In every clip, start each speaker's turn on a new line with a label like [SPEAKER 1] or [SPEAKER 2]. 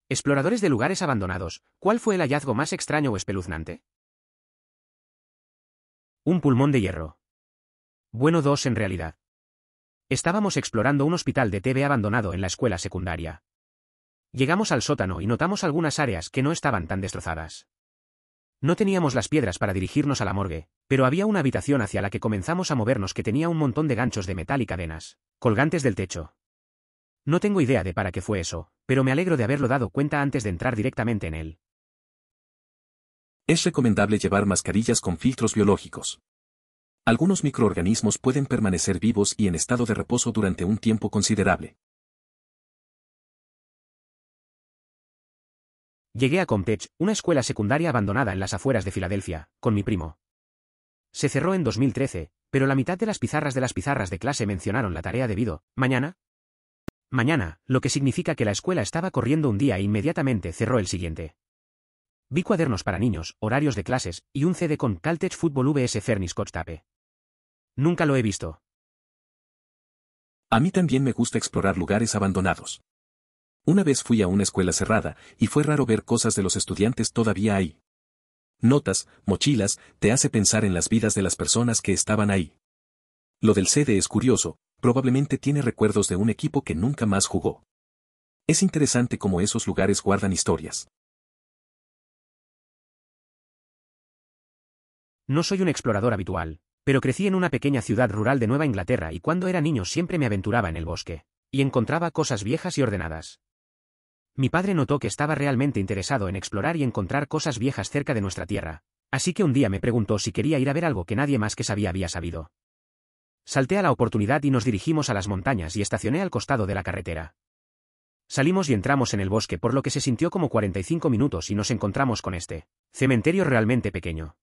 [SPEAKER 1] Exploradores de lugares abandonados, ¿cuál fue el hallazgo más extraño o espeluznante? Un pulmón de hierro. Bueno, dos en realidad. Estábamos explorando un hospital de TB abandonado en la escuela secundaria. Llegamos al sótano y notamos algunas áreas que no estaban tan destrozadas. No teníamos las piedras para dirigirnos a la morgue, pero había una habitación hacia la que comenzamos a movernos que tenía un montón de ganchos de metal y cadenas, colgantes del techo. No tengo idea de para qué fue eso, pero me alegro de haberlo dado cuenta antes de entrar directamente en él.
[SPEAKER 2] Es recomendable llevar mascarillas con filtros biológicos. Algunos microorganismos pueden permanecer vivos y en estado de reposo durante un tiempo considerable.
[SPEAKER 1] Llegué a Comtech, una escuela secundaria abandonada en las afueras de Filadelfia, con mi primo. Se cerró en 2013, pero la mitad de las pizarras de clase mencionaron la tarea debido, mañana, lo que significa que la escuela estaba corriendo un día e inmediatamente cerró el siguiente. Vi cuadernos para niños, horarios de clases, y un CD con Caltech Football vs Fernie Scott Tape. Nunca lo he visto.
[SPEAKER 2] A mí también me gusta explorar lugares abandonados. Una vez fui a una escuela cerrada, y fue raro ver cosas de los estudiantes todavía ahí. Notas, mochilas, te hace pensar en las vidas de las personas que estaban ahí. Lo del CD es curioso, probablemente tiene recuerdos de un equipo que nunca más jugó. Es interesante cómo esos lugares guardan historias.
[SPEAKER 1] No soy un explorador habitual, pero crecí en una pequeña ciudad rural de Nueva Inglaterra y cuando era niño siempre me aventuraba en el bosque, y encontraba cosas viejas y ordenadas. Mi padre notó que estaba realmente interesado en explorar y encontrar cosas viejas cerca de nuestra tierra, así que un día me preguntó si quería ir a ver algo que nadie más que sabía había sabido. Salté a la oportunidad y nos dirigimos a las montañas y estacioné al costado de la carretera. Salimos y entramos en el bosque por lo que se sintió como 45 minutos y nos encontramos con este cementerio realmente pequeño.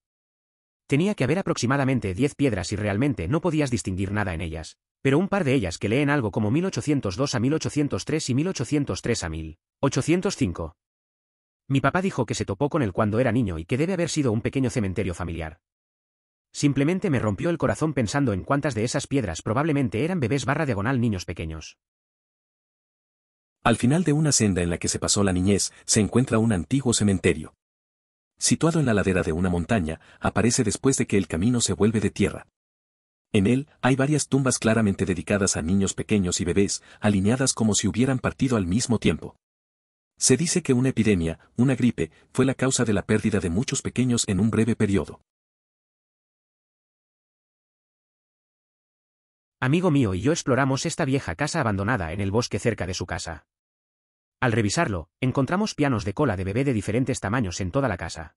[SPEAKER 1] Tenía que haber aproximadamente 10 piedras y realmente no podías distinguir nada en ellas, pero un par de ellas que leen algo como 1802 a 1803 y 1803 a 1805. Mi papá dijo que se topó con él cuando era niño y que debe haber sido un pequeño cementerio familiar. Simplemente me rompió el corazón pensando en cuántas de esas piedras probablemente eran bebés/niños pequeños.
[SPEAKER 2] Al final de una senda en la que se pasó la niñez, se encuentra un antiguo cementerio. Situado en la ladera de una montaña, aparece después de que el camino se vuelve de tierra. En él, hay varias tumbas claramente dedicadas a niños pequeños y bebés, alineadas como si hubieran partido al mismo tiempo. Se dice que una epidemia, una gripe, fue la causa de la pérdida de muchos pequeños en un breve periodo.
[SPEAKER 1] Amigo mío y yo exploramos esta vieja casa abandonada en el bosque cerca de su casa. Al revisarlo, encontramos pianos de cola de bebé de diferentes tamaños en toda la casa.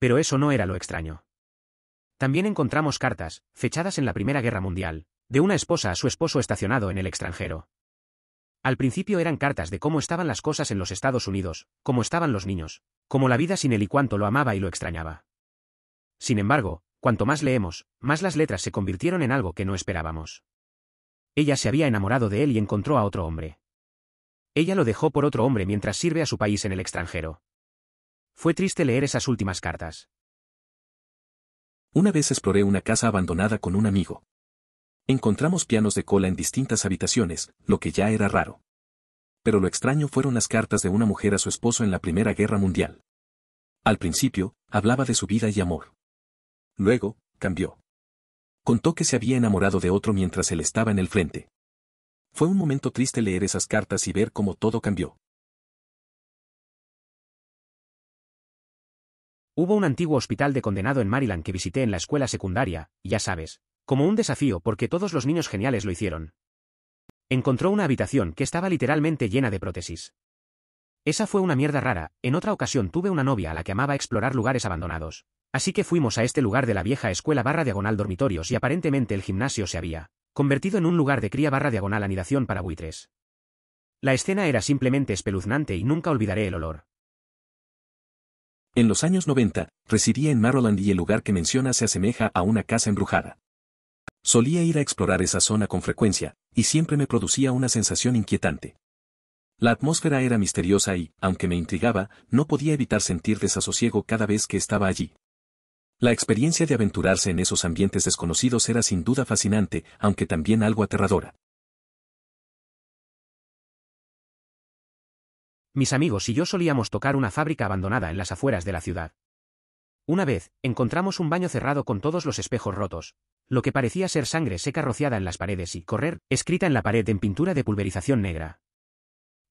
[SPEAKER 1] Pero eso no era lo extraño. También encontramos cartas, fechadas en la Primera Guerra Mundial, de una esposa a su esposo estacionado en el extranjero. Al principio eran cartas de cómo estaban las cosas en los Estados Unidos, cómo estaban los niños, cómo la vida sin él y cuánto lo amaba y lo extrañaba. Sin embargo, cuanto más leemos, más las letras se convirtieron en algo que no esperábamos. Ella se había enamorado de él y encontró a otro hombre. Ella lo dejó por otro hombre mientras sirve a su país en el extranjero. Fue triste leer esas últimas cartas.
[SPEAKER 2] Una vez exploré una casa abandonada con un amigo. Encontramos pianos de cola en distintas habitaciones, lo que ya era raro. Pero lo extraño fueron las cartas de una mujer a su esposo en la Primera Guerra Mundial. Al principio, hablaba de su vida y amor. Luego, cambió. Contó que se había enamorado de otro mientras él estaba en el frente. Fue un momento triste leer esas cartas y ver cómo todo cambió.
[SPEAKER 1] Hubo un antiguo hospital de condenado en Maryland que visité en la escuela secundaria, ya sabes, como un desafío porque todos los niños geniales lo hicieron. Encontró una habitación que estaba literalmente llena de prótesis. Esa fue una mierda rara. En otra ocasión tuve una novia a la que amaba explorar lugares abandonados. Así que fuimos a este lugar de la vieja escuela/dormitorios y aparentemente el gimnasio se había convertido en un lugar de cría/anidación para buitres. La escena era simplemente espeluznante y nunca olvidaré el olor.
[SPEAKER 2] En los años 90, residía en Maryland y el lugar que menciona se asemeja a una casa embrujada. Solía ir a explorar esa zona con frecuencia, y siempre me producía una sensación inquietante. La atmósfera era misteriosa y, aunque me intrigaba, no podía evitar sentir desasosiego cada vez que estaba allí. La experiencia de aventurarse en esos ambientes desconocidos era sin duda fascinante, aunque también algo aterradora.
[SPEAKER 1] Mis amigos y yo solíamos tocar una fábrica abandonada en las afueras de la ciudad. Una vez, encontramos un baño cerrado con todos los espejos rotos, lo que parecía ser sangre seca rociada en las paredes y correr, escrita en la pared en pintura de pulverización negra.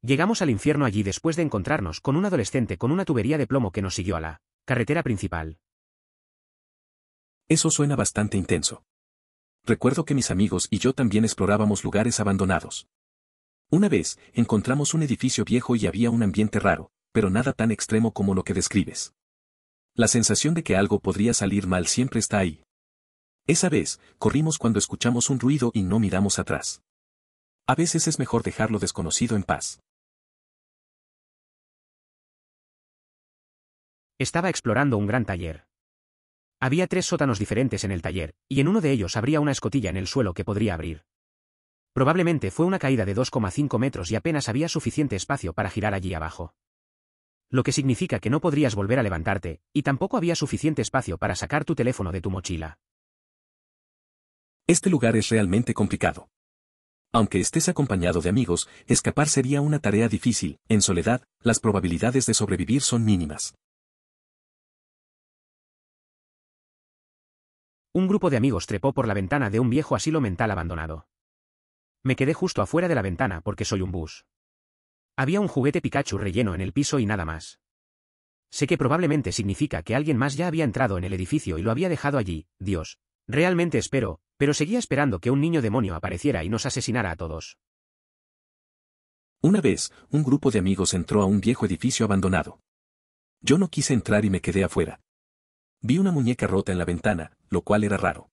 [SPEAKER 1] Llegamos al infierno allí después de encontrarnos con un adolescente con una tubería de plomo que nos siguió a la carretera principal.
[SPEAKER 2] Eso suena bastante intenso. Recuerdo que mis amigos y yo también explorábamos lugares abandonados. Una vez, encontramos un edificio viejo y había un ambiente raro, pero nada tan extremo como lo que describes. La sensación de que algo podría salir mal siempre está ahí. Esa vez, corrimos cuando escuchamos un ruido y no miramos atrás. A veces es mejor dejar lo desconocido en paz.
[SPEAKER 1] Estaba explorando un gran taller. Había 3 sótanos diferentes en el taller, y en uno de ellos habría una escotilla en el suelo que podría abrir. Probablemente fue una caída de 2,5 metros y apenas había suficiente espacio para girar allí abajo. Lo que significa que no podrías volver a levantarte, y tampoco había suficiente espacio para sacar tu teléfono de tu mochila.
[SPEAKER 2] Este lugar es realmente complicado. Aunque estés acompañado de amigos, escapar sería una tarea difícil. En soledad, las probabilidades de sobrevivir son mínimas.
[SPEAKER 1] Un grupo de amigos trepó por la ventana de un viejo asilo mental abandonado. Me quedé justo afuera de la ventana porque soy un bus. Había un juguete Pikachu relleno en el piso y nada más. Sé que probablemente significa que alguien más ya había entrado en el edificio y lo había dejado allí, Dios. Realmente espero, pero seguía esperando que un niño demonio apareciera y nos asesinara a todos.
[SPEAKER 2] Una vez, un grupo de amigos entró a un viejo edificio abandonado. Yo no quise entrar y me quedé afuera. Vi una muñeca rota en la ventana, lo cual era raro.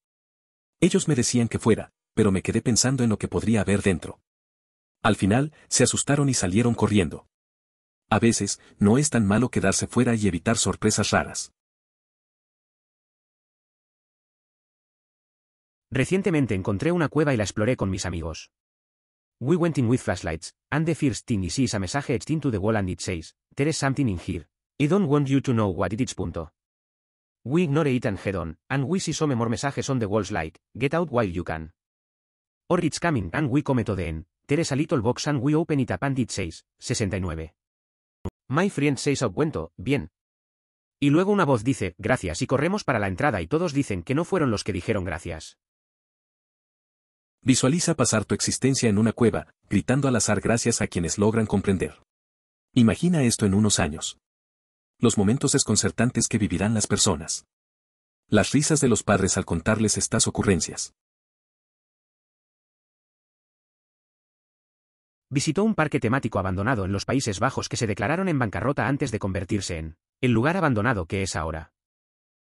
[SPEAKER 2] Ellos me decían que fuera, pero me quedé pensando en lo que podría haber dentro. Al final, se asustaron y salieron corriendo. A veces, no es tan malo quedarse fuera y evitar sorpresas raras.
[SPEAKER 1] Recientemente encontré una cueva y la exploré con mis amigos. We went in with flashlights, and the first thing is a message etched into the wall and it says, "There is something in here. I don't want you to know what it is. We ignore it and head on, and we see some more messages on the walls like, get out while you can. Or it's coming and we come to the end, there is a little box and we open it up and it says, 69. My friend says cuento, bien. Y luego una voz dice, gracias y corremos para la entrada y todos dicen que no fueron los que dijeron gracias.
[SPEAKER 2] Visualiza pasar tu existencia en una cueva, gritando al azar gracias a quienes logran comprender. Imagina esto en unos años. Los momentos desconcertantes que vivirán las personas. Las risas de los padres al contarles estas ocurrencias.
[SPEAKER 1] Visitó un parque temático abandonado en los Países Bajos que se declararon en bancarrota antes de convertirse en el lugar abandonado que es ahora.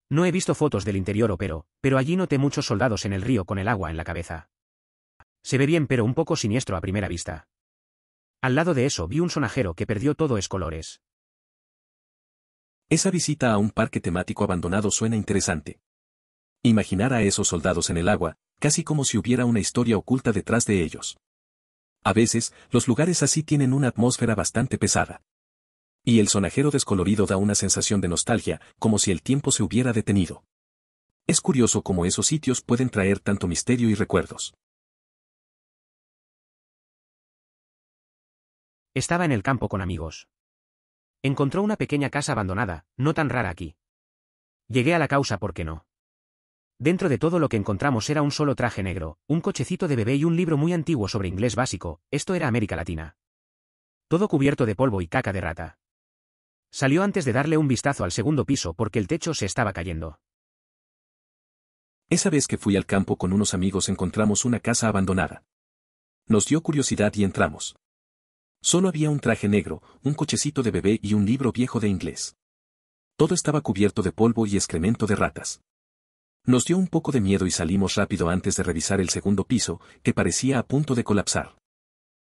[SPEAKER 1] No he visto fotos del interior pero allí noté muchos soldados en el río con el agua en la cabeza. Se ve bien pero un poco siniestro a primera vista. Al lado de eso vi un sonajero que perdió todos colores.
[SPEAKER 2] Esa visita a un parque temático abandonado suena interesante. Imaginar a esos soldados en el agua, casi como si hubiera una historia oculta detrás de ellos. A veces, los lugares así tienen una atmósfera bastante pesada. Y el sonajero descolorido da una sensación de nostalgia, como si el tiempo se hubiera detenido. Es curioso cómo esos sitios pueden traer tanto misterio y recuerdos.
[SPEAKER 1] Estaba en el campo con amigos. Encontró una pequeña casa abandonada, no tan rara aquí. Llegué a la causa ¿por qué no? Dentro de todo lo que encontramos era un solo traje negro, un cochecito de bebé y un libro muy antiguo sobre inglés básico, esto era América Latina. Todo cubierto de polvo y caca de rata. Salió antes de darle un vistazo al segundo piso porque el techo se estaba cayendo.
[SPEAKER 2] Esa vez que fui al campo con unos amigos encontramos una casa abandonada. Nos dio curiosidad y entramos. Solo había un traje negro, un cochecito de bebé y un libro viejo de inglés. Todo estaba cubierto de polvo y excremento de ratas. Nos dio un poco de miedo y salimos rápido antes de revisar el segundo piso, que parecía a punto de colapsar.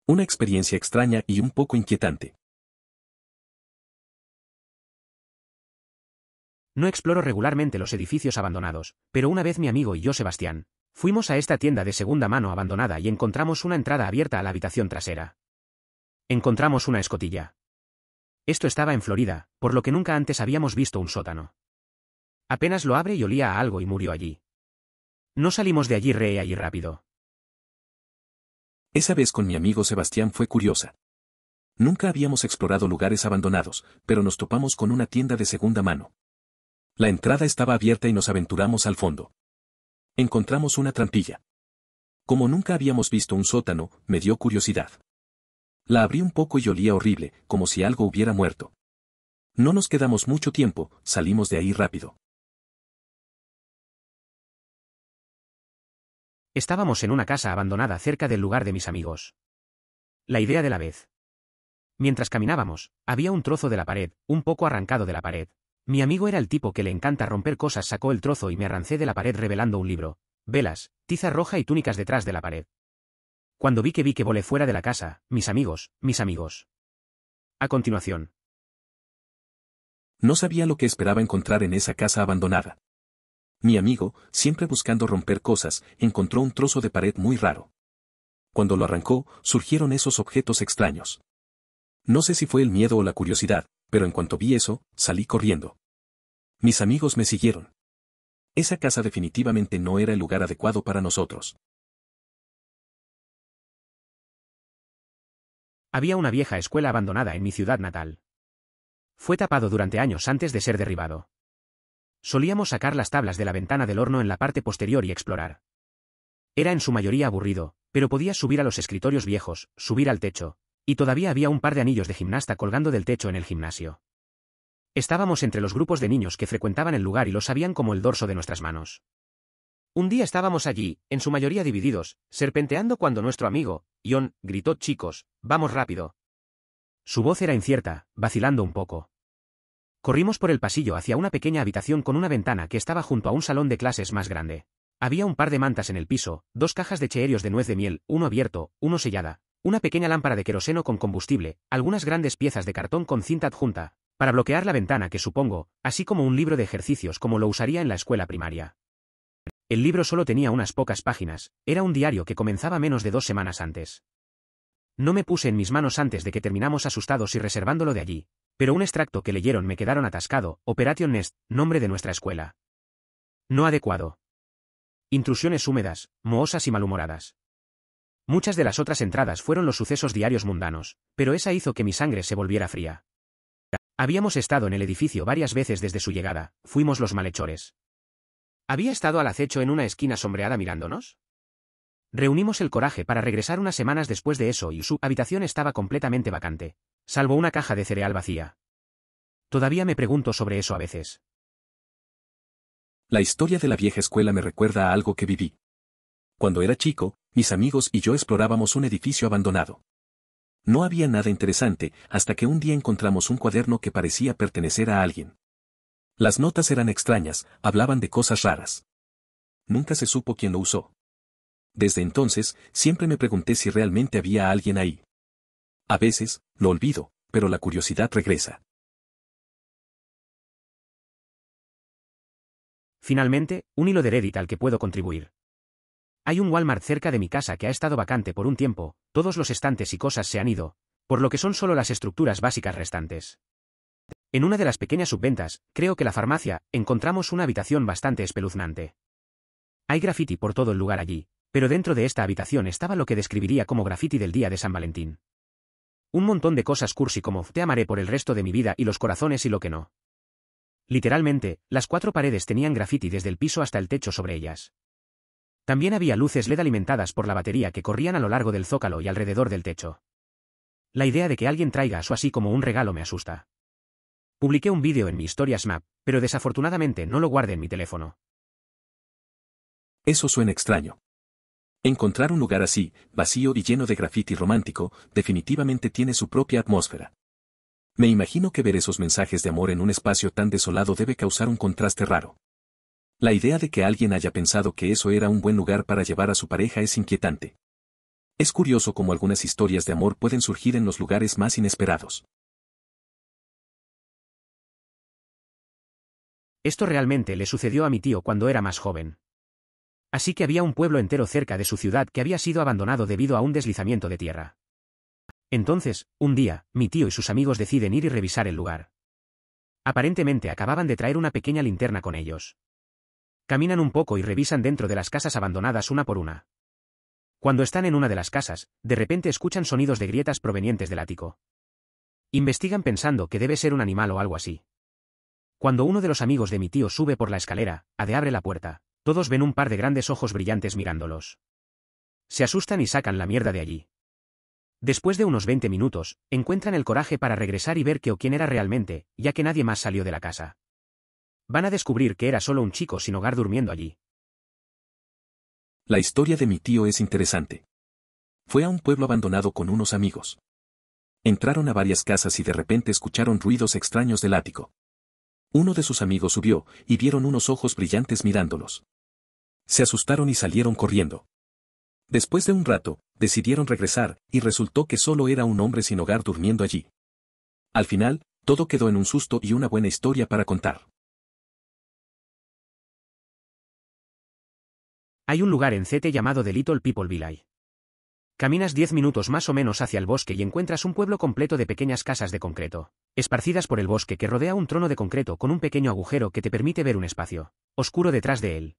[SPEAKER 2] Una experiencia extraña y un poco inquietante.
[SPEAKER 1] No exploro regularmente los edificios abandonados, pero una vez mi amigo y yo Sebastián, fuimos a esta tienda de segunda mano abandonada y encontramos una entrada abierta a la habitación trasera. Encontramos una escotilla. Esto estaba en Florida, por lo que nunca antes habíamos visto un sótano. Apenas lo abre y olía a algo y murió allí. No salimos de allí allí rápido.
[SPEAKER 2] Esa vez con mi amigo Sebastián fue curiosa. Nunca habíamos explorado lugares abandonados, pero nos topamos con una tienda de segunda mano. La entrada estaba abierta y nos aventuramos al fondo. Encontramos una trampilla. Como nunca habíamos visto un sótano, me dio curiosidad. La abrí un poco y olía horrible, como si algo hubiera muerto. No nos quedamos mucho tiempo, salimos de ahí rápido.
[SPEAKER 1] Estábamos en una casa abandonada cerca del lugar de mis amigos. La idea de la vez. Mientras caminábamos, había un trozo de la pared, un poco arrancado de la pared. Mi amigo era el tipo que le encanta romper cosas, sacó el trozo y me arrancé de la pared revelando un libro, velas, tiza roja y túnicas detrás de la pared. Cuando vi que volé fuera de la casa, mis amigos. A continuación.
[SPEAKER 2] No sabía lo que esperaba encontrar en esa casa abandonada. Mi amigo, siempre buscando romper cosas, encontró un trozo de pared muy raro. Cuando lo arrancó, surgieron esos objetos extraños. No sé si fue el miedo o la curiosidad, pero en cuanto vi eso, salí corriendo. Mis amigos me siguieron. Esa casa definitivamente no era el lugar adecuado para nosotros.
[SPEAKER 1] Había una vieja escuela abandonada en mi ciudad natal. Fue tapado durante años antes de ser derribado. Solíamos sacar las tablas de la ventana del horno en la parte posterior y explorar. Era en su mayoría aburrido, pero podías subir a los escritorios viejos, subir al techo, y todavía había un par de anillos de gimnasta colgando del techo en el gimnasio. Estábamos entre los grupos de niños que frecuentaban el lugar y lo sabían como el dorso de nuestras manos. Un día estábamos allí, en su mayoría divididos, serpenteando cuando nuestro amigo, John, gritó: «Chicos, vamos rápido». Su voz era incierta, vacilando un poco. Corrimos por el pasillo hacia una pequeña habitación con una ventana que estaba junto a un salón de clases más grande. Había un par de mantas en el piso, 2 cajas de cheerios de nuez de miel, uno abierto, uno sellada, una pequeña lámpara de queroseno con combustible, algunas grandes piezas de cartón con cinta adjunta, para bloquear la ventana que supongo, así como un libro de ejercicios como lo usaría en la escuela primaria. El libro solo tenía unas pocas páginas, era un diario que comenzaba menos de 2 semanas antes. No me puse en mis manos antes de que terminamos asustados y reservándolo de allí, pero un extracto que leyeron me quedaron atascado: Operation Nest, nombre de nuestra escuela. No adecuado. Intrusiones húmedas, mohosas y malhumoradas. Muchas de las otras entradas fueron los sucesos diarios mundanos, pero esa hizo que mi sangre se volviera fría. Habíamos estado en el edificio varias veces desde su llegada, fuimos los malhechores. ¿Había estado al acecho en una esquina sombreada mirándonos? Reunimos el coraje para regresar unas semanas después de eso y su habitación estaba completamente vacante, salvo una caja de cereal vacía. Todavía me pregunto sobre eso a veces.
[SPEAKER 2] La historia de la vieja escuela me recuerda a algo que viví. Cuando era chico, mis amigos y yo explorábamos un edificio abandonado. No había nada interesante, hasta que un día encontramos un cuaderno que parecía pertenecer a alguien. Las notas eran extrañas, hablaban de cosas raras. Nunca se supo quién lo usó. Desde entonces, siempre me pregunté si realmente había alguien ahí. A veces, lo olvido, pero la curiosidad regresa.
[SPEAKER 1] Finalmente, un hilo de Reddit al que puedo contribuir. Hay un Walmart cerca de mi casa que ha estado vacante por un tiempo, todos los estantes y cosas se han ido, por lo que son solo las estructuras básicas restantes. En una de las pequeñas subventas, creo que la farmacia, encontramos una habitación bastante espeluznante. Hay graffiti por todo el lugar allí, pero dentro de esta habitación estaba lo que describiría como graffiti del día de San Valentín. Un montón de cosas cursi como «te amaré por el resto de mi vida» y los corazones y lo que no. Literalmente, las 4 paredes tenían graffiti desde el piso hasta el techo sobre ellas. También había luces LED alimentadas por la batería que corrían a lo largo del zócalo y alrededor del techo. La idea de que alguien traiga eso así como un regalo me asusta. Publiqué un vídeo en mi historia Snap, pero desafortunadamente no lo guardé en mi teléfono.
[SPEAKER 2] Eso suena extraño. Encontrar un lugar así, vacío y lleno de graffiti romántico, definitivamente tiene su propia atmósfera. Me imagino que ver esos mensajes de amor en un espacio tan desolado debe causar un contraste raro. La idea de que alguien haya pensado que eso era un buen lugar para llevar a su pareja es inquietante. Es curioso cómo algunas historias de amor pueden surgir en los lugares más inesperados.
[SPEAKER 1] Esto realmente le sucedió a mi tío cuando era más joven. Así que había un pueblo entero cerca de su ciudad que había sido abandonado debido a un deslizamiento de tierra. Entonces, un día, mi tío y sus amigos deciden ir y revisar el lugar. Aparentemente acababan de traer una pequeña linterna con ellos. Caminan un poco y revisan dentro de las casas abandonadas una por una. Cuando están en una de las casas, de repente escuchan sonidos de grietas provenientes del ático. Investigan pensando que debe ser un animal o algo así. Cuando uno de los amigos de mi tío sube por la escalera, Ade abre la puerta, todos ven un par de grandes ojos brillantes mirándolos. Se asustan y sacan la mierda de allí. Después de unos 20 minutos, encuentran el coraje para regresar y ver qué o quién era realmente, ya que nadie más salió de la casa. Van a descubrir que era solo un chico sin hogar durmiendo allí.
[SPEAKER 2] La historia de mi tío es interesante. Fue a un pueblo abandonado con unos amigos. Entraron a varias casas y de repente escucharon ruidos extraños del ático. Uno de sus amigos subió, y vieron unos ojos brillantes mirándolos. Se asustaron y salieron corriendo. Después de un rato, decidieron regresar, y resultó que solo era un hombre sin hogar durmiendo allí. Al final, todo quedó en un susto y una buena historia para contar.
[SPEAKER 1] Hay un lugar en Zete llamado The Little People Village. Caminas 10 minutos más o menos hacia el bosque y encuentras un pueblo completo de pequeñas casas de concreto, esparcidas por el bosque que rodea un trono de concreto con un pequeño agujero que te permite ver un espacio oscuro detrás de él.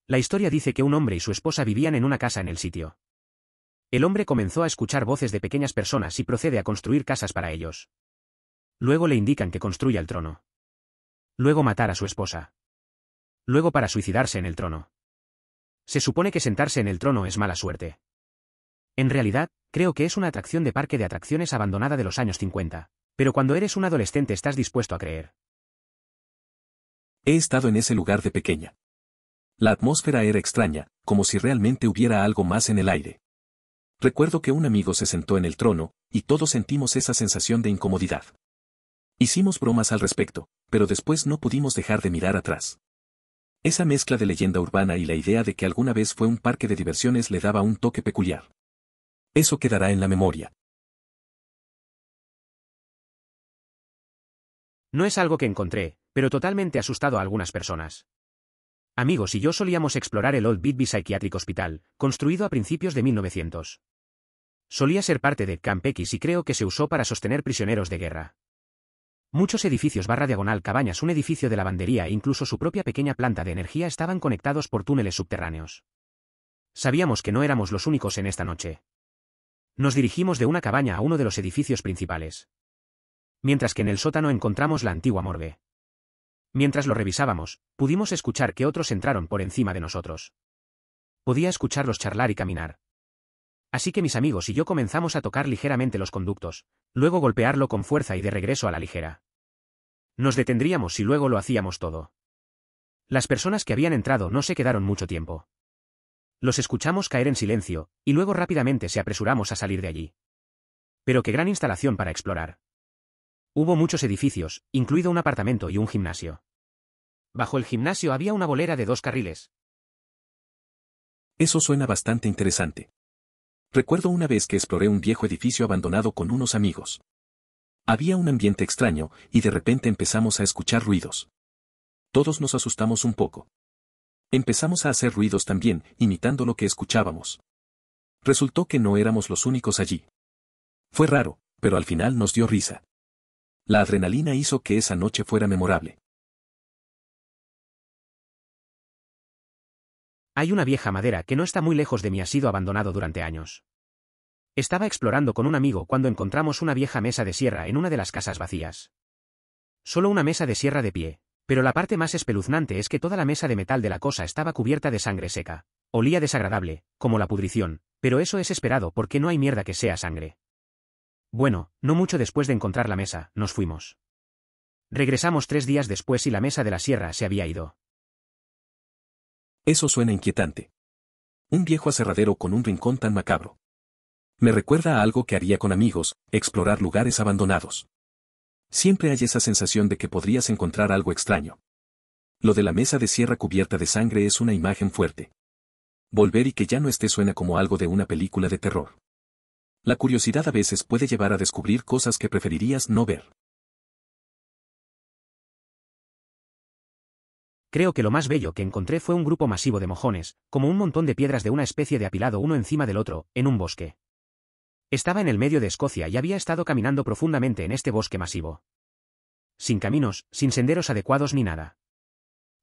[SPEAKER 1] La historia dice que un hombre y su esposa vivían en una casa en el sitio. El hombre comenzó a escuchar voces de pequeñas personas y procede a construir casas para ellos. Luego le indican que construya el trono. Luego matar a su esposa. Luego para suicidarse en el trono. Se supone que sentarse en el trono es mala suerte. En realidad, creo que es una atracción de parque de atracciones abandonada de los años 50, pero cuando eres un adolescente estás dispuesto a creer.
[SPEAKER 2] He estado en ese lugar de pequeña. La atmósfera era extraña, como si realmente hubiera algo más en el aire. Recuerdo que un amigo se sentó en el trono, y todos sentimos esa sensación de incomodidad. Hicimos bromas al respecto, pero después no pudimos dejar de mirar atrás. Esa mezcla de leyenda urbana y la idea de que alguna vez fue un parque de diversiones le daba un toque peculiar. Eso quedará en la memoria.
[SPEAKER 1] No es algo que encontré, pero totalmente asustado a algunas personas. Amigos y yo solíamos explorar el Old Whitby Psychiatric Hospital, construido a principios de 1900. Solía ser parte de Camp X y creo que se usó para sostener prisioneros de guerra. Muchos edificios /diagonal cabañas, un edificio de lavandería e incluso su propia pequeña planta de energía estaban conectados por túneles subterráneos. Sabíamos que no éramos los únicos en esta noche. Nos dirigimos de una cabaña a uno de los edificios principales. Mientras que en el sótano encontramos la antigua morgue. Mientras lo revisábamos, pudimos escuchar que otros entraron por encima de nosotros. Podía escucharlos charlar y caminar. Así que mis amigos y yo comenzamos a tocar ligeramente los conductos, luego golpearlo con fuerza y de regreso a la ligera. Nos detendríamos y luego lo hacíamos todo. Las personas que habían entrado no se quedaron mucho tiempo. Los escuchamos caer en silencio, y luego rápidamente se apresuramos a salir de allí. Pero qué gran instalación para explorar. Hubo muchos edificios, incluido un apartamento y un gimnasio. Bajo el gimnasio había una bolera de 2 carriles.
[SPEAKER 2] Eso suena bastante interesante. Recuerdo una vez que exploré un viejo edificio abandonado con unos amigos. Había un ambiente extraño, y de repente empezamos a escuchar ruidos. Todos nos asustamos un poco. Empezamos a hacer ruidos también, imitando lo que escuchábamos. Resultó que no éramos los únicos allí. Fue raro, pero al final nos dio risa. La adrenalina hizo que esa noche fuera memorable.
[SPEAKER 1] Hay una vieja madera que no está muy lejos de mí, ha sido abandonado durante años. Estaba explorando con un amigo cuando encontramos una vieja mesa de sierra en una de las casas vacías. Solo una mesa de sierra de pie, pero la parte más espeluznante es que toda la mesa de metal de la cosa estaba cubierta de sangre seca. Olía desagradable, como la pudrición, pero eso es esperado porque no hay mierda que sea sangre. Bueno, no mucho después de encontrar la mesa, nos fuimos. Regresamos 3 días después y la mesa de la sierra se había ido.
[SPEAKER 2] Eso suena inquietante. Un viejo aserradero con un rincón tan macabro. Me recuerda a algo que haría con amigos, explorar lugares abandonados. Siempre hay esa sensación de que podrías encontrar algo extraño. Lo de la mesa de sierra cubierta de sangre es una imagen fuerte. Volver y que ya no esté suena como algo de una película de terror. La curiosidad a veces puede llevar a descubrir cosas que preferirías no ver.
[SPEAKER 1] Creo que lo más bello que encontré fue un grupo masivo de mojones, como un montón de piedras de una especie de apilado uno encima del otro, en un bosque. Estaba en el medio de Escocia y había estado caminando profundamente en este bosque masivo. Sin caminos, sin senderos adecuados ni nada.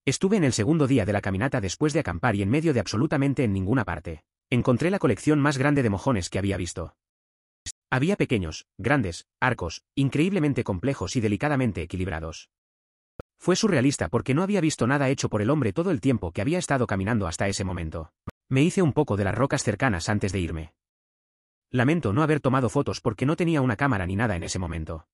[SPEAKER 1] Estuve en el segundo día de la caminata después de acampar y en medio de absolutamente en ninguna parte. Encontré la colección más grande de mojones que había visto. Había pequeños, grandes, arcos, increíblemente complejos y delicadamente equilibrados. Fue surrealista porque no había visto nada hecho por el hombre todo el tiempo que había estado caminando hasta ese momento. Me hice un poco de las rocas cercanas antes de irme. Lamento no haber tomado fotos porque no tenía una cámara ni nada en ese momento.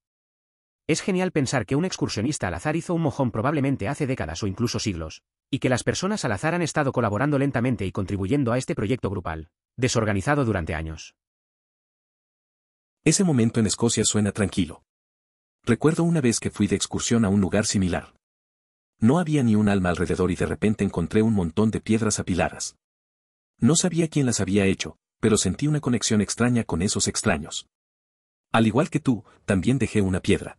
[SPEAKER 1] Es genial pensar que un excursionista al azar hizo un mojón probablemente hace décadas o incluso siglos, y que las personas al azar han estado colaborando lentamente y contribuyendo a este proyecto grupal, desorganizado durante años.
[SPEAKER 2] Ese momento en Escocia suena tranquilo. Recuerdo una vez que fui de excursión a un lugar similar. No había ni un alma alrededor y de repente encontré un montón de piedras apiladas. No sabía quién las había hecho, pero sentí una conexión extraña con esos extraños. Al igual que tú, también dejé una piedra.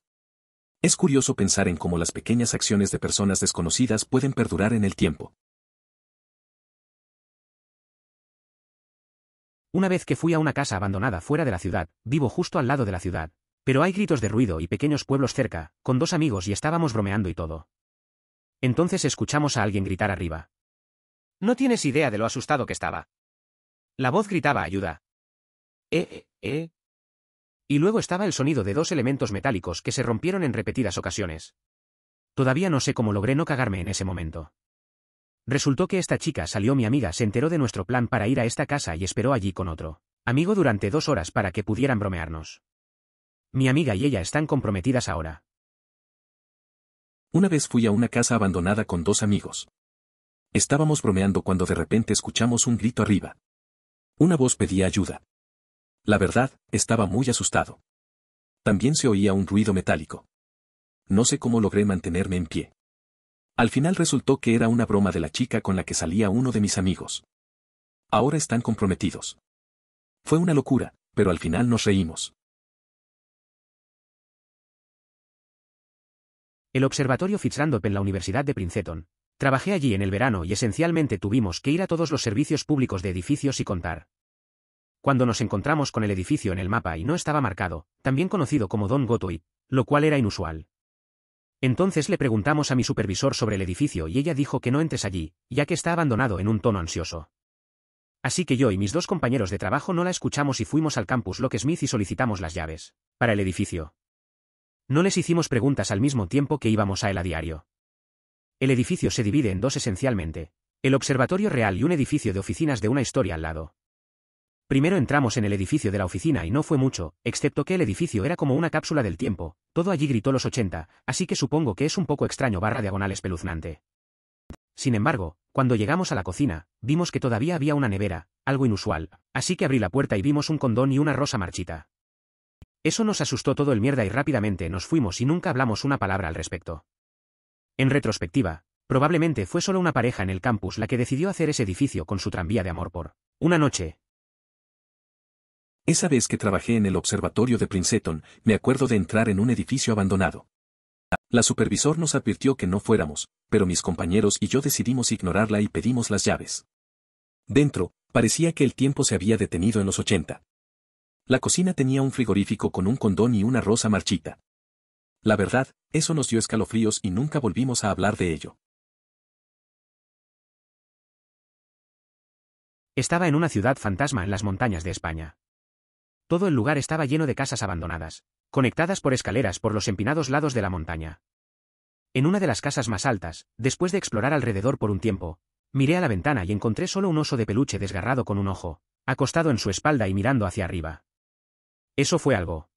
[SPEAKER 2] Es curioso pensar en cómo las pequeñas acciones de personas desconocidas pueden perdurar en el tiempo.
[SPEAKER 1] Una vez que fui a una casa abandonada fuera de la ciudad, vivo justo al lado de la ciudad, pero hay gritos de ruido y pequeños pueblos cerca, con 2 amigos y estábamos bromeando y todo. Entonces escuchamos a alguien gritar arriba. No tienes idea de lo asustado que estaba. La voz gritaba ayuda. Y luego estaba el sonido de 2 elementos metálicos que se rompieron en repetidas ocasiones. Todavía no sé cómo logré no cagarme en ese momento. Resultó que esta chica salió, mi amiga se enteró de nuestro plan para ir a esta casa y esperó allí con otro amigo durante 2 horas para que pudieran bromearnos. Mi amiga y ella están comprometidas ahora.
[SPEAKER 2] Una vez fui a una casa abandonada con 2 amigos. Estábamos bromeando cuando de repente escuchamos un grito arriba. Una voz pedía ayuda. La verdad, estaba muy asustado. También se oía un ruido metálico. No sé cómo logré mantenerme en pie. Al final resultó que era una broma de la chica con la que salía uno de mis amigos. Ahora están comprometidos. Fue una locura, pero al final nos reímos.
[SPEAKER 1] El observatorio Fitzrandolph en la Universidad de Princeton. Trabajé allí en el verano y esencialmente tuvimos que ir a todos los servicios públicos de edificios y contar. Cuando nos encontramos con el edificio en el mapa y no estaba marcado, también conocido como Don Gottwey, lo cual era inusual. Entonces le preguntamos a mi supervisor sobre el edificio y ella dijo que no entres allí, ya que está abandonado, en un tono ansioso. Así que yo y mis 2 compañeros de trabajo no la escuchamos y fuimos al campus Lock Smith y solicitamos las llaves para el edificio. No les hicimos preguntas al mismo tiempo que íbamos a él a diario. El edificio se divide en 2 esencialmente: el observatorio real y un edificio de oficinas de una historia al lado. Primero entramos en el edificio de la oficina y no fue mucho, excepto que el edificio era como una cápsula del tiempo, todo allí gritó los 80, así que supongo que es un poco extraño / diagonal espeluznante. Sin embargo, cuando llegamos a la cocina, vimos que todavía había una nevera, algo inusual, así que abrí la puerta y vimos un condón y una rosa marchita. Eso nos asustó todo el mierda y rápidamente nos fuimos y nunca hablamos una palabra al respecto. En retrospectiva, probablemente fue solo una pareja en el campus la que decidió hacer ese edificio con su tranvía de amor por una noche.
[SPEAKER 2] Esa vez que trabajé en el observatorio de Princeton, me acuerdo de entrar en un edificio abandonado. La supervisor nos advirtió que no fuéramos, pero mis compañeros y yo decidimos ignorarla y pedimos las llaves. Dentro, parecía que el tiempo se había detenido en los 80. La cocina tenía un frigorífico con un condón y una rosa marchita. La verdad, eso nos dio escalofríos y nunca volvimos a hablar de ello.
[SPEAKER 1] Estaba en una ciudad fantasma en las montañas de España. Todo el lugar estaba lleno de casas abandonadas, conectadas por escaleras por los empinados lados de la montaña. En una de las casas más altas, después de explorar alrededor por un tiempo, miré a la ventana y encontré solo un oso de peluche desgarrado con un ojo, acostado en su espalda y mirando hacia arriba. Eso fue algo.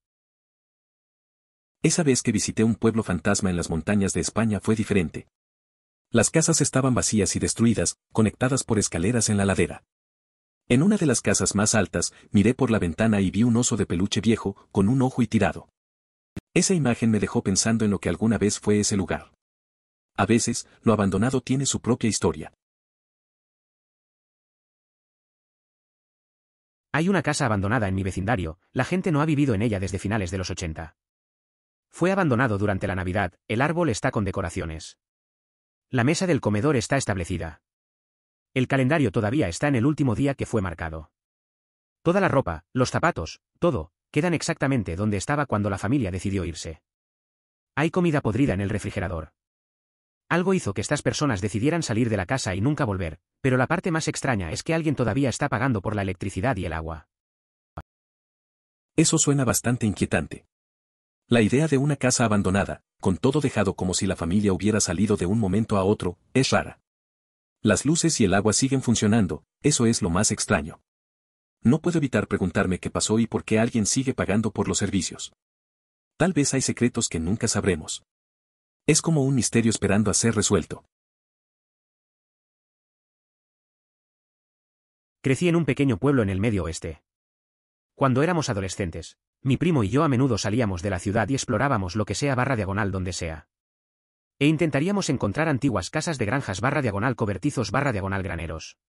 [SPEAKER 2] Esa vez que visité un pueblo fantasma en las montañas de España fue diferente. Las casas estaban vacías y destruidas, conectadas por escaleras en la ladera. En una de las casas más altas, miré por la ventana y vi un oso de peluche viejo, con un ojo y tirado. Esa imagen me dejó pensando en lo que alguna vez fue ese lugar. A veces, lo abandonado tiene su propia historia.
[SPEAKER 1] Hay una casa abandonada en mi vecindario, la gente no ha vivido en ella desde finales de los 80. Fue abandonado durante la Navidad, el árbol está con decoraciones. La mesa del comedor está establecida. El calendario todavía está en el último día que fue marcado. Toda la ropa, los zapatos, todo, quedan exactamente donde estaba cuando la familia decidió irse. Hay comida podrida en el refrigerador. Algo hizo que estas personas decidieran salir de la casa y nunca volver, pero la parte más extraña es que alguien todavía está pagando por la electricidad y el agua.
[SPEAKER 2] Eso suena bastante inquietante. La idea de una casa abandonada, con todo dejado como si la familia hubiera salido de un momento a otro, es rara. Las luces y el agua siguen funcionando, eso es lo más extraño. No puedo evitar preguntarme qué pasó y por qué alguien sigue pagando por los servicios. Tal vez hay secretos que nunca sabremos. Es como un misterio esperando a ser resuelto.
[SPEAKER 1] Crecí en un pequeño pueblo en el medio oeste. Cuando éramos adolescentes, mi primo y yo a menudo salíamos de la ciudad y explorábamos lo que sea /diagonal donde sea. E intentaríamos encontrar antiguas casas de granjas /diagonal cobertizos /diagonal graneros.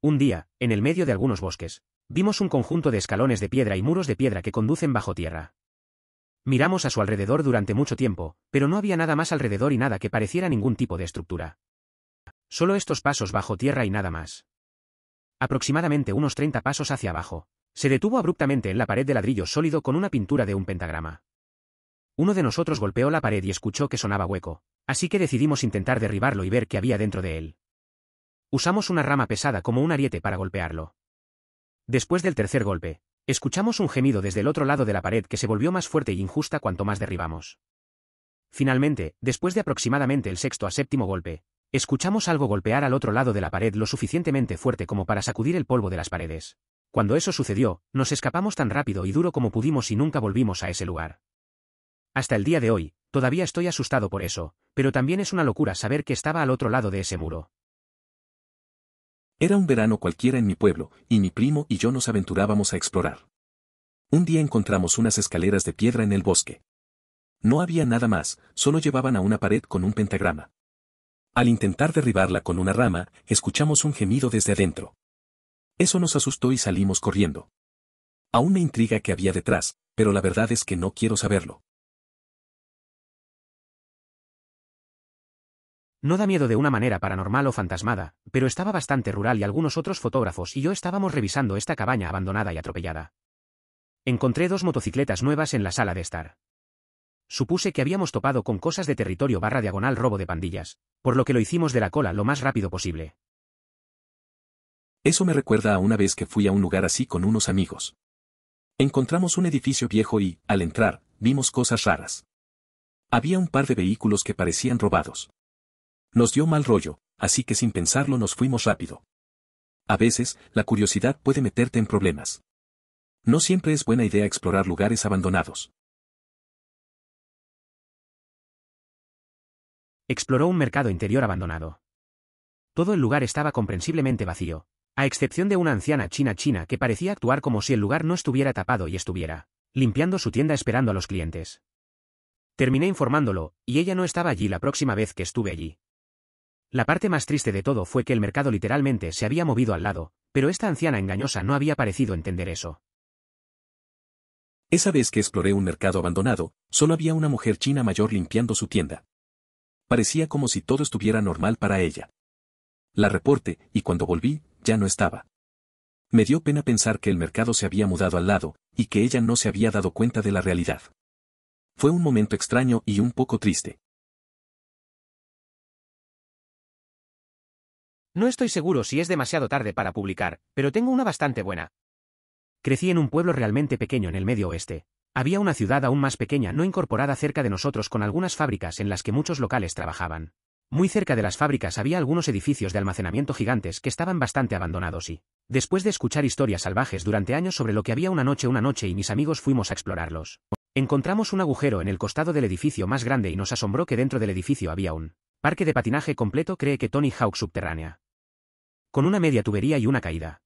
[SPEAKER 1] Un día, en el medio de algunos bosques, vimos un conjunto de escalones de piedra y muros de piedra que conducen bajo tierra. Miramos a su alrededor durante mucho tiempo, pero no había nada más alrededor y nada que pareciera ningún tipo de estructura. Solo estos pasos bajo tierra y nada más. Aproximadamente unos 30 pasos hacia abajo. Se detuvo abruptamente en la pared de ladrillo sólido con una pintura de un pentagrama. Uno de nosotros golpeó la pared y escuchó que sonaba hueco, así que decidimos intentar derribarlo y ver qué había dentro de él. Usamos una rama pesada como un ariete para golpearlo. Después del tercer golpe, escuchamos un gemido desde el otro lado de la pared que se volvió más fuerte y injusta cuanto más derribamos. Finalmente, después de aproximadamente el sexto a séptimo golpe, escuchamos algo golpear al otro lado de la pared lo suficientemente fuerte como para sacudir el polvo de las paredes. Cuando eso sucedió, nos escapamos tan rápido y duro como pudimos y nunca volvimos a ese lugar. Hasta el día de hoy, todavía estoy asustado por eso, pero también es una locura saber que estaba al otro lado de ese muro.
[SPEAKER 2] Era un verano cualquiera en mi pueblo, y mi primo y yo nos aventurábamos a explorar. Un día encontramos unas escaleras de piedra en el bosque. No había nada más, solo llevaban a una pared con un pentagrama. Al intentar derribarla con una rama, escuchamos un gemido desde adentro. Eso nos asustó y salimos corriendo. Aún me intriga qué había detrás, pero la verdad es que no quiero saberlo.
[SPEAKER 1] No da miedo de una manera paranormal o fantasmada, pero estaba bastante rural y algunos otros fotógrafos y yo estábamos revisando esta cabaña abandonada y atropellada. Encontré 2 motocicletas nuevas en la sala de estar. Supuse que habíamos topado con cosas de territorio /diagonal robo de pandillas, por lo que lo hicimos de la cola lo más rápido posible.
[SPEAKER 2] Eso me recuerda a una vez que fui a un lugar así con unos amigos. Encontramos un edificio viejo y, al entrar, vimos cosas raras. Había un par de vehículos que parecían robados. Nos dio mal rollo, así que sin pensarlo nos fuimos rápido. A veces, la curiosidad puede meterte en problemas. No siempre es buena idea explorar lugares abandonados.
[SPEAKER 1] Exploró un mercado interior abandonado. Todo el lugar estaba comprensiblemente vacío, a excepción de una anciana china que parecía actuar como si el lugar no estuviera tapado y estuviera limpiando su tienda esperando a los clientes. Terminé informándolo, y ella no estaba allí la próxima vez que estuve allí. La parte más triste de todo fue que el mercado literalmente se había movido al lado, pero esta anciana engañosa no había parecido entender eso.
[SPEAKER 2] Esa vez que exploré un mercado abandonado, solo había una mujer china mayor limpiando su tienda. Parecía como si todo estuviera normal para ella. La reporté, y cuando volví, ya no estaba. Me dio pena pensar que el mercado se había mudado al lado, y que ella no se había dado cuenta de la realidad. Fue un momento extraño y un poco triste.
[SPEAKER 1] No estoy seguro si es demasiado tarde para publicar, pero tengo una bastante buena. Crecí en un pueblo realmente pequeño en el medio oeste. Había una ciudad aún más pequeña no incorporada cerca de nosotros con algunas fábricas en las que muchos locales trabajaban. Muy cerca de las fábricas había algunos edificios de almacenamiento gigantes que estaban bastante abandonados y, después de escuchar historias salvajes durante años sobre lo que había una noche y mis amigos fuimos a explorarlos, encontramos un agujero en el costado del edificio más grande y nos asombró que dentro del edificio había un parque de patinaje completo, cree que Tony Hawk subterránea, con una media tubería y una caída.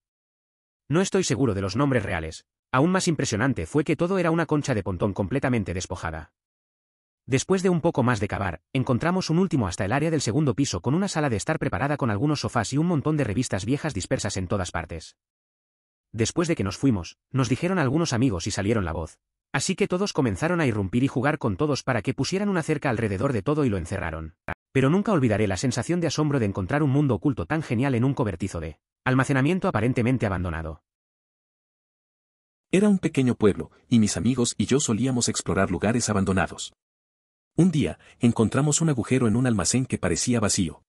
[SPEAKER 1] No estoy seguro de los nombres reales. Aún más impresionante fue que todo era una concha de pontón completamente despojada. Después de un poco más de cavar, encontramos un último hasta el área del segundo piso con una sala de estar preparada con algunos sofás y un montón de revistas viejas dispersas en todas partes. Después de que nos fuimos, nos dijeron algunos amigos y salieron la voz. Así que todos comenzaron a irrumpir y jugar con todos para que pusieran una cerca alrededor de todo y lo encerraron. Pero nunca olvidaré la sensación de asombro de encontrar un mundo oculto tan genial en un cobertizo de almacenamiento aparentemente abandonado.
[SPEAKER 2] Era un pequeño pueblo, y mis amigos y yo solíamos explorar lugares abandonados. Un día, encontramos un agujero en un almacén que parecía vacío.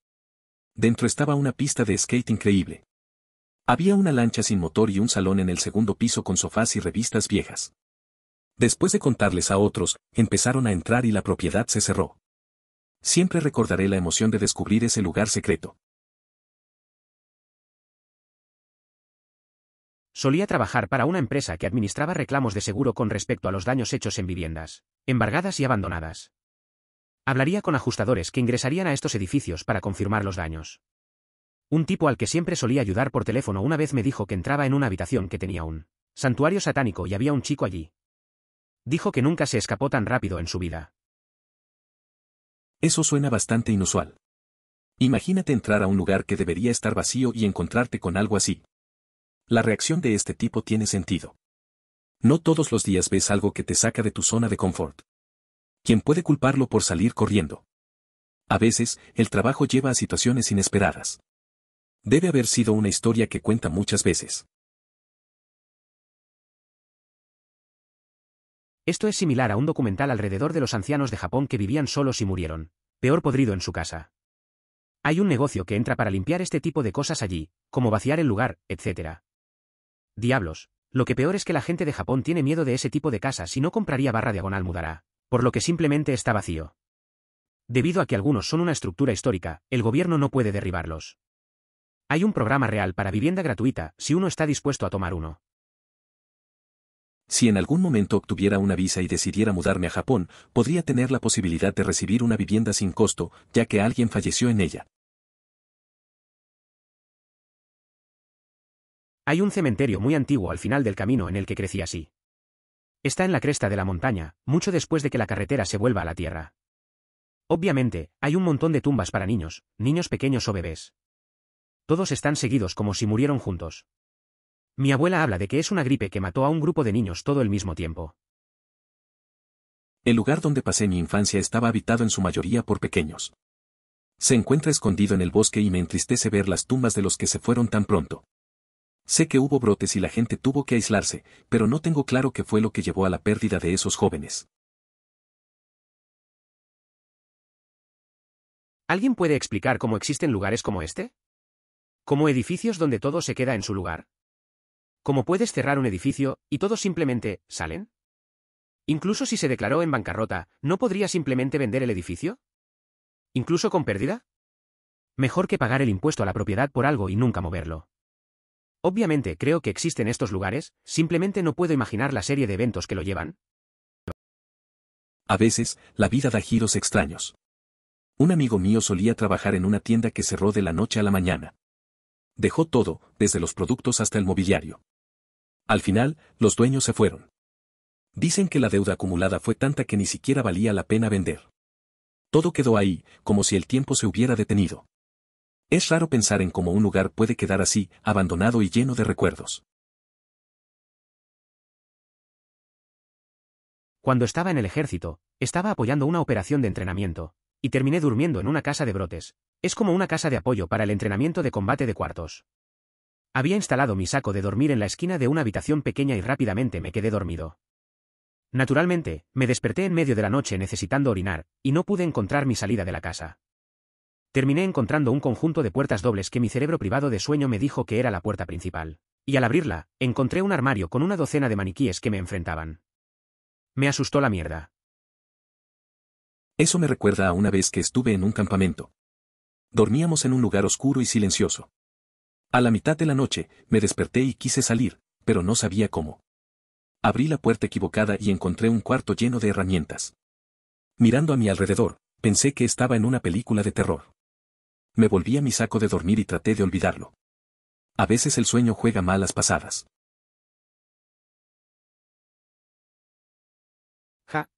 [SPEAKER 2] Dentro estaba una pista de skate increíble. Había una lancha sin motor y un salón en el segundo piso con sofás y revistas viejas. Después de contarles a otros, empezaron a entrar y la propiedad se cerró. Siempre recordaré la emoción de descubrir ese lugar secreto.
[SPEAKER 1] Solía trabajar para una empresa que administraba reclamos de seguro con respecto a los daños hechos en viviendas, embargadas y abandonadas. Hablaría con ajustadores que ingresarían a estos edificios para confirmar los daños. Un tipo al que siempre solía ayudar por teléfono una vez me dijo que entraba en una habitación que tenía un santuario satánico y había un chico allí. Dijo que nunca se escapó tan rápido en su vida.
[SPEAKER 2] Eso suena bastante inusual. Imagínate entrar a un lugar que debería estar vacío y encontrarte con algo así. La reacción de este tipo tiene sentido. No todos los días ves algo que te saca de tu zona de confort. ¿Quién puede culparlo por salir corriendo? A veces, el trabajo lleva a situaciones inesperadas. Debe haber sido una historia que cuenta muchas veces.
[SPEAKER 1] Esto es similar a un documental alrededor de los ancianos de Japón que vivían solos y murieron, peor podrido en su casa. Hay un negocio que entra para limpiar este tipo de cosas allí, como vaciar el lugar, etc. Diablos, lo que peor es que la gente de Japón tiene miedo de ese tipo de casas y no compraría /diagonal mudará, por lo que simplemente está vacío. Debido a que algunos son una estructura histórica, el gobierno no puede derribarlos. Hay un programa real para vivienda gratuita, si uno está dispuesto a tomar uno.
[SPEAKER 2] Si en algún momento obtuviera una visa y decidiera mudarme a Japón, podría tener la posibilidad de recibir una vivienda sin costo, ya que alguien falleció en ella.
[SPEAKER 1] Hay un cementerio muy antiguo al final del camino en el que crecí así. Está en la cresta de la montaña, mucho después de que la carretera se vuelva a la tierra. Obviamente, hay un montón de tumbas para niños, niños pequeños o bebés. Todos están seguidos como si murieron juntos. Mi abuela habla de que es una gripe que mató a un grupo de niños todo el mismo tiempo.
[SPEAKER 2] El lugar donde pasé mi infancia estaba habitado en su mayoría por pequeños. Se encuentra escondido en el bosque y me entristece ver las tumbas de los que se fueron tan pronto. Sé que hubo brotes y la gente tuvo que aislarse, pero no tengo claro qué fue lo que llevó a la pérdida de esos jóvenes.
[SPEAKER 1] ¿Alguien puede explicar cómo existen lugares como este? ¿Como edificios donde todo se queda en su lugar? ¿Cómo puedes cerrar un edificio, y todos simplemente salen? Incluso si se declaró en bancarrota, ¿no podría simplemente vender el edificio? ¿Incluso con pérdida? Mejor que pagar el impuesto a la propiedad por algo y nunca moverlo. Obviamente creo que existen estos lugares, simplemente no puedo imaginar la serie de eventos que lo llevan.
[SPEAKER 2] A veces, la vida da giros extraños. Un amigo mío solía trabajar en una tienda que cerró de la noche a la mañana. Dejó todo, desde los productos hasta el mobiliario. Al final, los dueños se fueron. Dicen que la deuda acumulada fue tanta que ni siquiera valía la pena vender. Todo quedó ahí, como si el tiempo se hubiera detenido. Es raro pensar en cómo un lugar puede quedar así, abandonado y lleno de recuerdos.
[SPEAKER 1] Cuando estaba en el ejército, estaba apoyando una operación de entrenamiento, y terminé durmiendo en una casa de brotes. Es como una casa de apoyo para el entrenamiento de combate de cuartos. Había instalado mi saco de dormir en la esquina de una habitación pequeña y rápidamente me quedé dormido. Naturalmente, me desperté en medio de la noche necesitando orinar, y no pude encontrar mi salida de la casa. Terminé encontrando un conjunto de puertas dobles que mi cerebro privado de sueño me dijo que era la puerta principal. Y al abrirla, encontré un armario con una docena de maniquíes que me enfrentaban. Me asustó la mierda.
[SPEAKER 2] Eso me recuerda a una vez que estuve en un campamento. Dormíamos en un lugar oscuro y silencioso. A la mitad de la noche, me desperté y quise salir, pero no sabía cómo. Abrí la puerta equivocada y encontré un cuarto lleno de herramientas. Mirando a mi alrededor, pensé que estaba en una película de terror. Me volví a mi saco de dormir y traté de olvidarlo. A veces el sueño juega malas pasadas.
[SPEAKER 1] Ja.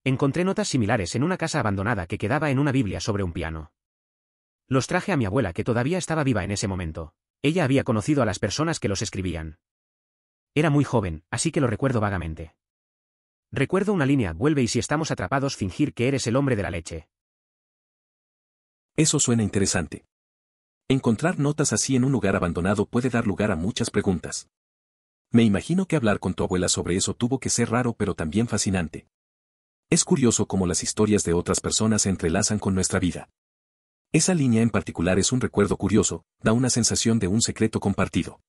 [SPEAKER 1] Encontré notas similares en una casa abandonada que quedaba en una Biblia sobre un piano. Los traje a mi abuela que todavía estaba viva en ese momento. Ella había conocido a las personas que los escribían. Era muy joven, así que lo recuerdo vagamente. Recuerdo una línea: vuelve y si estamos atrapados fingir que eres el hombre de la leche.
[SPEAKER 2] Eso suena interesante. Encontrar notas así en un lugar abandonado puede dar lugar a muchas preguntas. Me imagino que hablar con tu abuela sobre eso tuvo que ser raro pero también fascinante. Es curioso cómo las historias de otras personas se entrelazan con nuestra vida. Esa línea en particular es un recuerdo curioso, da una sensación de un secreto compartido.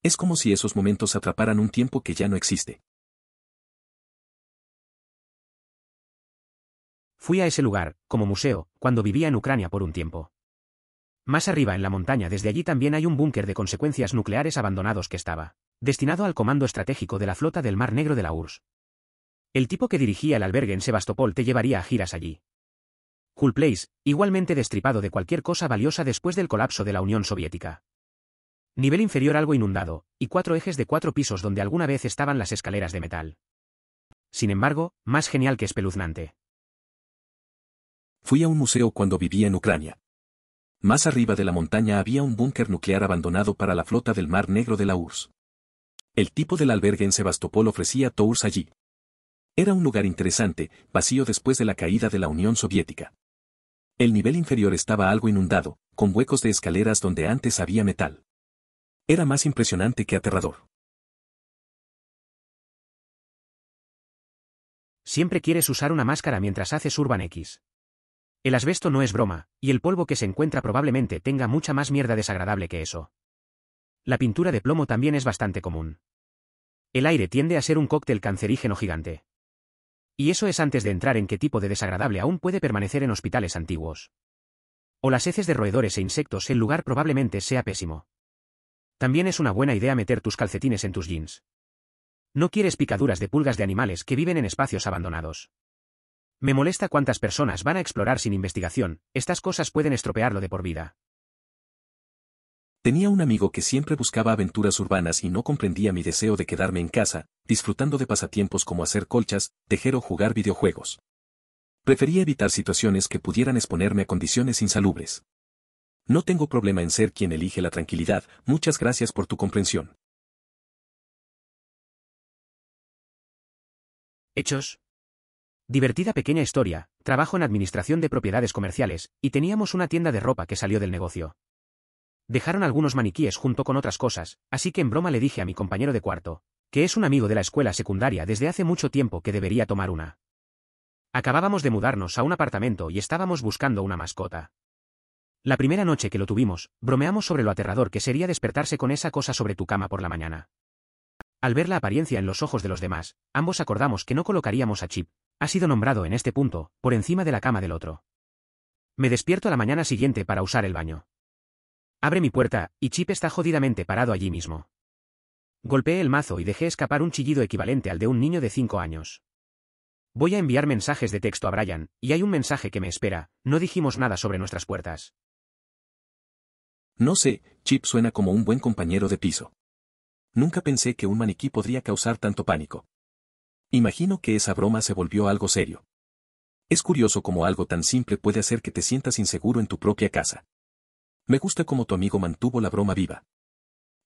[SPEAKER 2] Es como si esos momentos atraparan un tiempo que ya no existe.
[SPEAKER 1] Fui a ese lugar, como museo, cuando vivía en Ucrania por un tiempo. Más arriba en la montaña desde allí también hay un búnker de consecuencias nucleares abandonados que estaba destinado al comando estratégico de la flota del Mar Negro de la URSS. El tipo que dirigía el albergue en Sebastopol te llevaría a giras allí. Cool Place, igualmente destripado de cualquier cosa valiosa después del colapso de la Unión Soviética. Nivel inferior algo inundado, y 4 ejes de 4 pisos donde alguna vez estaban las escaleras de metal. Sin embargo, más genial que espeluznante.
[SPEAKER 2] Fui a un museo cuando vivía en Ucrania. Más arriba de la montaña había un búnker nuclear abandonado para la flota del Mar Negro de la URSS. El tipo del albergue en Sebastopol ofrecía tours allí. Era un lugar interesante, vacío después de la caída de la Unión Soviética. El nivel inferior estaba algo inundado, con huecos de escaleras donde antes había metal. Era más impresionante que aterrador.
[SPEAKER 1] Siempre quieres usar una máscara mientras haces Urban X. El asbesto no es broma, y el polvo que se encuentra probablemente tenga mucha más mierda desagradable que eso. La pintura de plomo también es bastante común. El aire tiende a ser un cóctel cancerígeno gigante. Y eso es antes de entrar en qué tipo de desagradable aún puede permanecer en hospitales antiguos. O las heces de roedores e insectos, el lugar probablemente sea pésimo. También es una buena idea meter tus calcetines en tus jeans. No quieres picaduras de pulgas de animales que viven en espacios abandonados. Me molesta cuántas personas van a explorar sin investigación, estas cosas pueden estropearlo de por vida.
[SPEAKER 2] Tenía un amigo que siempre buscaba aventuras urbanas y no comprendía mi deseo de quedarme en casa, disfrutando de pasatiempos como hacer colchas, tejer o jugar videojuegos. Prefería evitar situaciones que pudieran exponerme a condiciones insalubres. No tengo problema en ser quien elige la tranquilidad, muchas gracias por tu comprensión.
[SPEAKER 1] Hechos. Divertida pequeña historia, trabajo en administración de propiedades comerciales, y teníamos una tienda de ropa que salió del negocio. Dejaron algunos maniquíes junto con otras cosas, así que en broma le dije a mi compañero de cuarto, que es un amigo de la escuela secundaria desde hace mucho tiempo, que debería tomar una. Acabábamos de mudarnos a un apartamento y estábamos buscando una mascota. La primera noche que lo tuvimos, bromeamos sobre lo aterrador que sería despertarse con esa cosa sobre tu cama por la mañana. Al ver la apariencia en los ojos de los demás, ambos acordamos que no colocaríamos a Chip, ha sido nombrado en este punto, por encima de la cama del otro. Me despierto a la mañana siguiente para usar el baño. Abre mi puerta, y Chip está jodidamente parado allí mismo. Golpeé el mazo y dejé escapar un chillido equivalente al de un niño de 5 años. Voy a enviar mensajes de texto a Brian, y hay un mensaje que me espera, no dijimos nada sobre nuestras puertas.
[SPEAKER 2] No sé, Chip suena como un buen compañero de piso. Nunca pensé que un maniquí podría causar tanto pánico. Imagino que esa broma se volvió algo serio. Es curioso cómo algo tan simple puede hacer que te sientas inseguro en tu propia casa. Me gusta cómo tu amigo mantuvo la broma viva.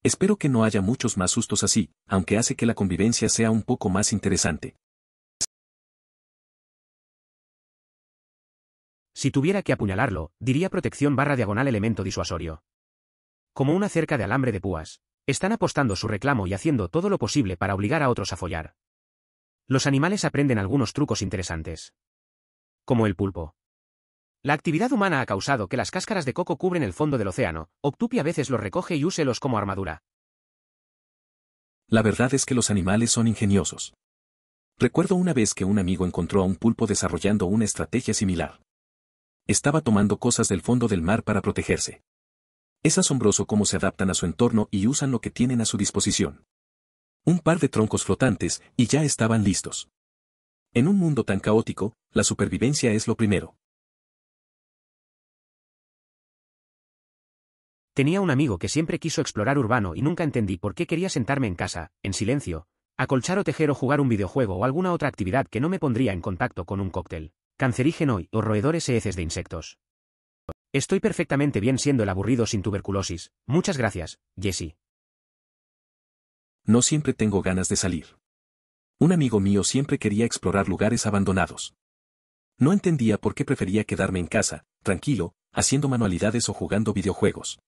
[SPEAKER 2] Espero que no haya muchos más sustos así, aunque hace que la convivencia sea un poco más interesante.
[SPEAKER 1] Si tuviera que apuñalarlo, diría protección / elemento disuasorio. Como una cerca de alambre de púas. Están apostando su reclamo y haciendo todo lo posible para obligar a otros a follar. Los animales aprenden algunos trucos interesantes. Como el pulpo. La actividad humana ha causado que las cáscaras de coco cubren el fondo del océano, Octupi a veces los recoge y úselos como armadura.
[SPEAKER 2] La verdad es que los animales son ingeniosos. Recuerdo una vez que un amigo encontró a un pulpo desarrollando una estrategia similar. Estaba tomando cosas del fondo del mar para protegerse. Es asombroso cómo se adaptan a su entorno y usan lo que tienen a su disposición. Un par de troncos flotantes, y ya estaban listos. En un mundo tan caótico, la supervivencia es lo primero.
[SPEAKER 1] Tenía un amigo que siempre quiso explorar urbano y nunca entendí por qué quería sentarme en casa, en silencio, acolchar o tejer o jugar un videojuego o alguna otra actividad que no me pondría en contacto con un cóctel cancerígeno o roedores e heces de insectos. Estoy perfectamente bien siendo el aburrido sin tuberculosis, muchas gracias, Jesse.
[SPEAKER 2] No siempre tengo ganas de salir. Un amigo mío siempre quería explorar lugares abandonados. No entendía por qué prefería quedarme en casa, tranquilo, haciendo manualidades o jugando videojuegos.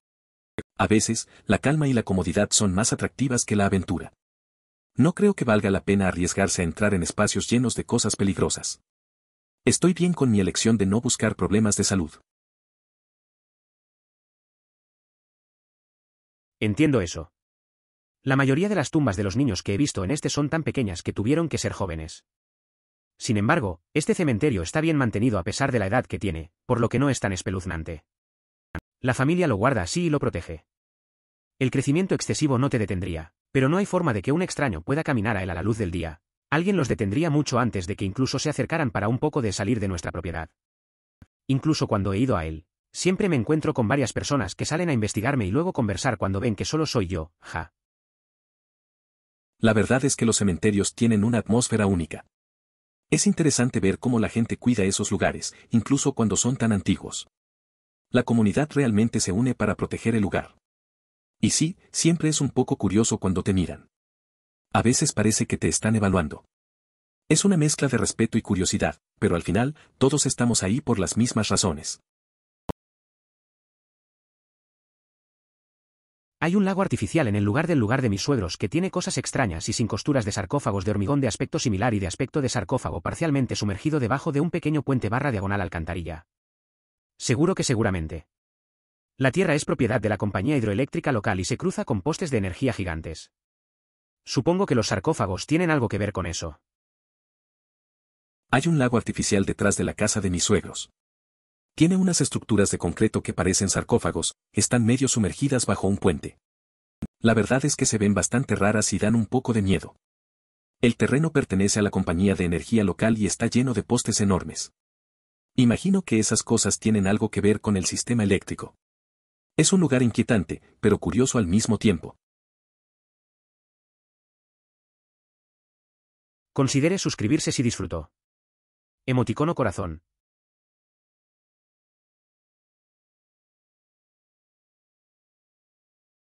[SPEAKER 2] A veces, la calma y la comodidad son más atractivas que la aventura. No creo que valga la pena arriesgarse a entrar en espacios llenos de cosas peligrosas. Estoy bien con mi elección de no buscar problemas de salud.
[SPEAKER 1] Entiendo eso. La mayoría de las tumbas de los niños que he visto en este son tan pequeñas que tuvieron que ser jóvenes. Sin embargo, este cementerio está bien mantenido a pesar de la edad que tiene, por lo que no es tan espeluznante. La familia lo guarda así y lo protege. El crecimiento excesivo no te detendría, pero no hay forma de que un extraño pueda caminar a él a la luz del día. Alguien los detendría mucho antes de que incluso se acercaran para un poco de salir de nuestra propiedad. Incluso cuando he ido a él, siempre me encuentro con varias personas que salen a investigarme y luego conversar cuando ven que solo soy yo, ja.
[SPEAKER 2] La verdad es que los cementerios tienen una atmósfera única. Es interesante ver cómo la gente cuida esos lugares, incluso cuando son tan antiguos. La comunidad realmente se une para proteger el lugar. Y sí, siempre es un poco curioso cuando te miran. A veces parece que te están evaluando. Es una mezcla de respeto y curiosidad, pero al final, todos estamos ahí por las mismas razones.
[SPEAKER 1] Hay un lago artificial en el lugar de mis suegros que tiene cosas extrañas y sin costuras de sarcófagos de hormigón de aspecto similar y de aspecto de sarcófago parcialmente sumergido debajo de un pequeño puente barra diagonal alcantarilla. Seguro que seguramente. La tierra es propiedad de la compañía hidroeléctrica local y se cruza con postes de energía gigantes. Supongo que los sarcófagos tienen algo que ver con eso.
[SPEAKER 2] Hay un lago artificial detrás de la casa de mis suegros. Tiene unas estructuras de concreto que parecen sarcófagos, están medio sumergidas bajo un puente. La verdad es que se ven bastante raras y dan un poco de miedo. El terreno pertenece a la compañía de energía local y está lleno de postes enormes. Imagino que esas cosas tienen algo que ver con el sistema eléctrico. Es un lugar inquietante, pero curioso al mismo tiempo.
[SPEAKER 1] Considere suscribirse si disfrutó. Emoticono corazón.